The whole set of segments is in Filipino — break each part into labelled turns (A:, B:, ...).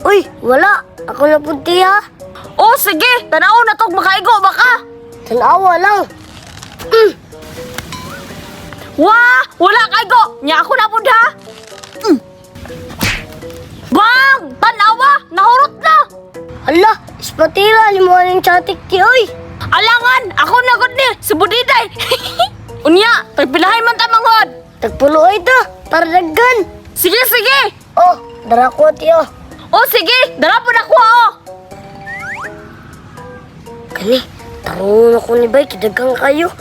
A: Uy, wala. Ako na punti ha.
B: Oh, sige. Tanaw na tog makaigo baka.
A: Tanawa lang.
B: Wah, wala kaigo. Nya ako na pud ha. Bang! Tanawa! Nahurot na!
A: Hala, ispatira ni mo ng chatik ti oy.
B: Alangan! Ako na gud ni! Si Budiday! Unya! Tagpilahay man ta manghod!
A: Tagpulo ito, para daggan.
B: Sige, sige!
A: Oh, dara ko ti oh.
B: Oh, sige! Dara po na ko oh!
A: Kani, tarong ako ni Bay, kidagang kayo.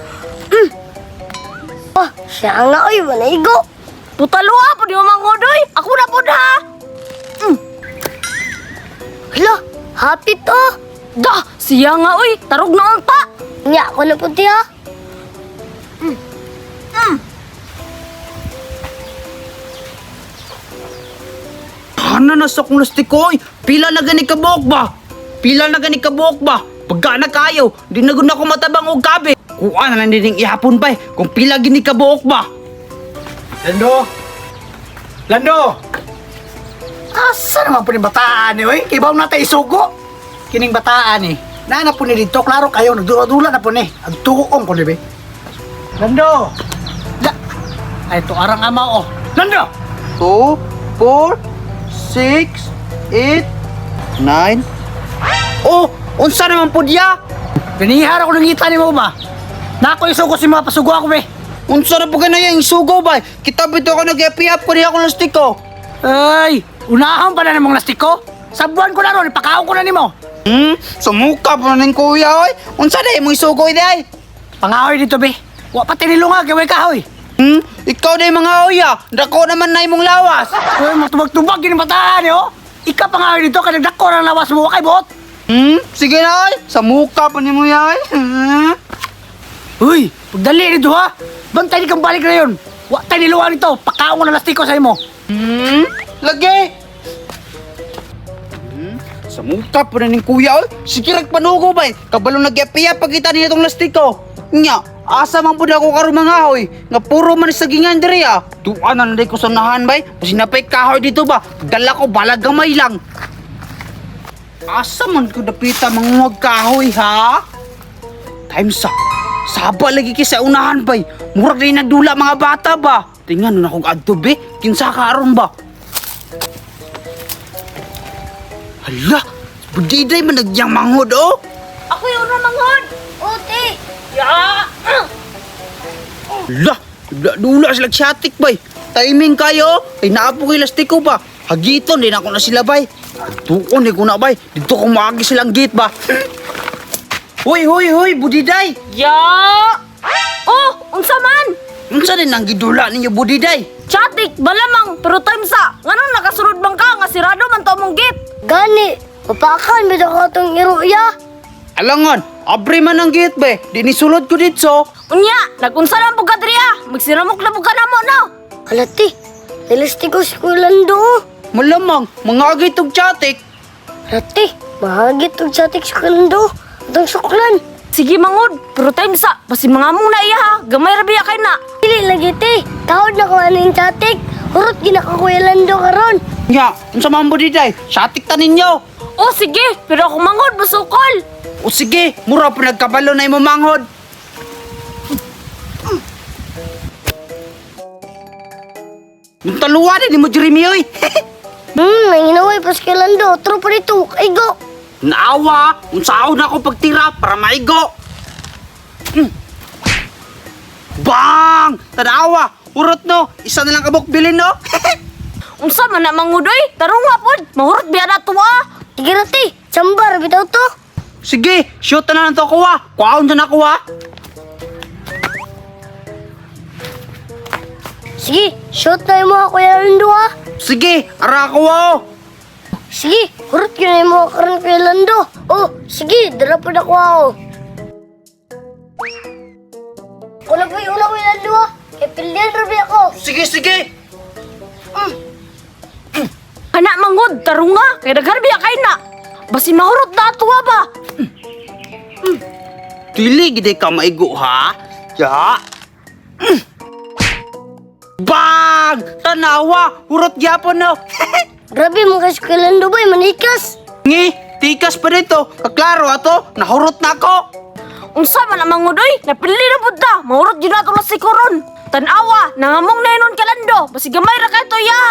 A: Oh, siya nga oy, manaigo.
B: Putalua po di mo manghod oy! Ako na po ha!
A: Hala, happy to.
B: Dah! Siya nga oy! Tarog na unta!
A: Nya, ako na punti ha.
C: Hana na sa kong lastikoy. Pila na gani kabuok ba? Pila na gani kabuok ba? Pagka na kayo, di na gud ako matabang og kabe. Kuha na lang din ihapon pa kung pila gini kabuok ba.
D: Lando! Lando! Asa naman po ni bataan eh, oy? Kibaw na tayo isugo. Kining bataan eh. Nana po ni dito, klaro kayo, nagdula-dula na po ni. Ang tuong ko ni be. Lando! Ay, ito arang ama oh. Lando!
C: 2, 4, 6, 8, 9. Oh, unsa naman po diya?
D: Pinihar ako ng ngita ni mo ba? Nako isugo si mga pasugo ako be.
C: Unsa na po ganaya yung sugo ba? Kita bito ako nag-happy up ko niya akong lastiko.
D: Ay, unahan pa na namang lastiko. Sabuan ko na ron, ipakaw ko na ni mo.
C: Sumuka po na ng kuya oy. Unsa na yung sugo day?
D: Pangahoy dito be. Wa pa tinilunga, gawin kahoy.
C: Ikaw na yung mga oya. Dako naman na imong lawas.
D: Uy, matubag-tubag yun yung bataan eh oh. Ika pangahoy dito, kadagdak ko ng lawas mo kay bot.
C: Sige na oy. Sa muka pa ni mo yan.
D: Uy, pagdali dito ha. Bantay di kang balik na yun. Wa tayo niluwa nito. Pakaon ko na lastiko sa imo.
C: Lagi. Sa muka pa na ng kuya oy. Sige ragpanugo ba? Kabalo nag-happy up pagkita niya itong lastiko. Nya, asa man po na ako karoon mga hoy. Nga puro man sagingan diri ah. Tuan na nanday ko sa nahan bay. Pasinapay kahoy dito ba? Dala ko balag gamay lang. Asa man ko dapita mga kahoy ha? Time sa. Saba lagi kay sa unahan bay. Murag rin nagdula mga bata ba? Tingnan na akong adto be. Kinsa karon ba? Hala, budiday man nagyang manghod oh.
B: Ako yung unang manghod!
A: Uti.
B: Ya!
C: Hala, dula sila siyatik bay. Timing kayo. Ay naapo kay lastiko ba? Hagiton din ako na sila bay. Tuon ko na bay. Dito ko maagi silang gate ba? Hoy, budiday.
B: Ya! Oh! Unsa man!
C: Unsa din ang gidula ninyo budiday?
B: Chatik! Balamang! Pero time sa! Nganong nakasunod bang ka? Nga sirado man to mong gate!
A: Gani, papakan mo ko itong iruya.
C: Alangan, abri man ang gate ba? Di nisulod ko dito.
B: Unya! Nagunsa lang po ka diriya! Magsiramok na po ka na mo, no?
A: Alati, nilasti ko si Kulando.
C: Malamang, mga agit og chatik.
A: Alati, mahagit og chatik si Kulando. Itong suklan.
B: Sige mangod! Pero time sa! Basi mga mong na iya ha! Gamay rabiya kay na!
A: Dili lagi ti, tawad na ko ano yung chatik. Hurot ginakakuya Lando karon.
C: Nya, unsa man budiday? Chatik ta ninyo.
B: Oh sige! Pero ako mangod basukol!
C: O sige, mura pa nagkabalo na imo manghod. Yung taluwa din mo Jeremy oy.
A: Nanginaway pas kay Lando. Tro pa dito, aigo.
C: Naawa, unsaon na ako pagtira para maigo. Bang! Tanawa, urot no. Isa na lang kabok bilin no.
B: Unsa man na mangod oy! Tarong hapon! Mahurot biya na tuwa!
A: Sige na ti, sambar bitaw to.
C: Sige, shoot na lang to kuha. Kuhaon na kuha.
A: Sige, shoot na yung mga kuya Lando ha.
C: Sige, ara kuha oh.
A: Sige, hurot yun na yung mga karon kuya Lando. Oh, sige, dala po na ko ako. Una po yung una kuya Lando ha. Kaya pilihan rabi ako.
C: Sige, sige.
B: Kana mangod! Tarong nga! Kaya daghan biya kay na! Basi mahurot na tuwa ba?
C: Dili gid ka maigo ha. Ya. Bang! Tanawa, hurot gyapon no.
A: Grabe mga eskwelando bay, manikas.
C: Ngi, tikas pa dito. Kaklaro ato, nahurot na ako.
B: Unsa man ang mangudoy? Napili na pud ta. Mahurot gyud nato si Koron. Tanawa, nangamong na inon kalando. Basi gamay ra kay to ya.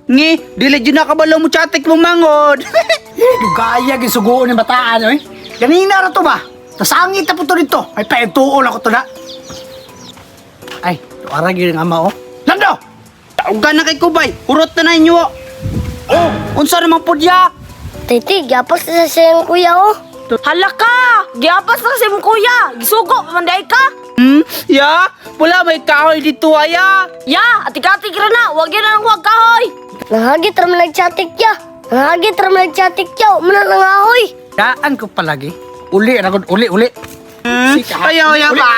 C: Ngi, dili dyan nakabalo mo chatik mo mangod.
D: Dugaya gisugoon ni bataan oy. Ganina ra to ba? Nasangit na po to dito. Ay paituon ako to na. Ay, to ara gyud ang ama oh. Lando!
C: Taugan na kay Kubay, hurot na ninyo. Oh, unsa naman po diya?
A: Titi, gapas na sa siyang kuya oh.
B: Hala ka! Giapas na si mong kuya. Gisugo pamanday ka.
C: Ya, wala may kahoy dito aya.
B: Ya, atik-atik ra na. Wag yun na lang huwag kahoy.
A: Nangagit ram nagchatik ya. Nangagit ram nagchatik ya. Muna nangahoy.
D: Daan ko palagi. Uli ra gud, uli. Sika.
C: Ayaw ya
D: Uli.
C: ba?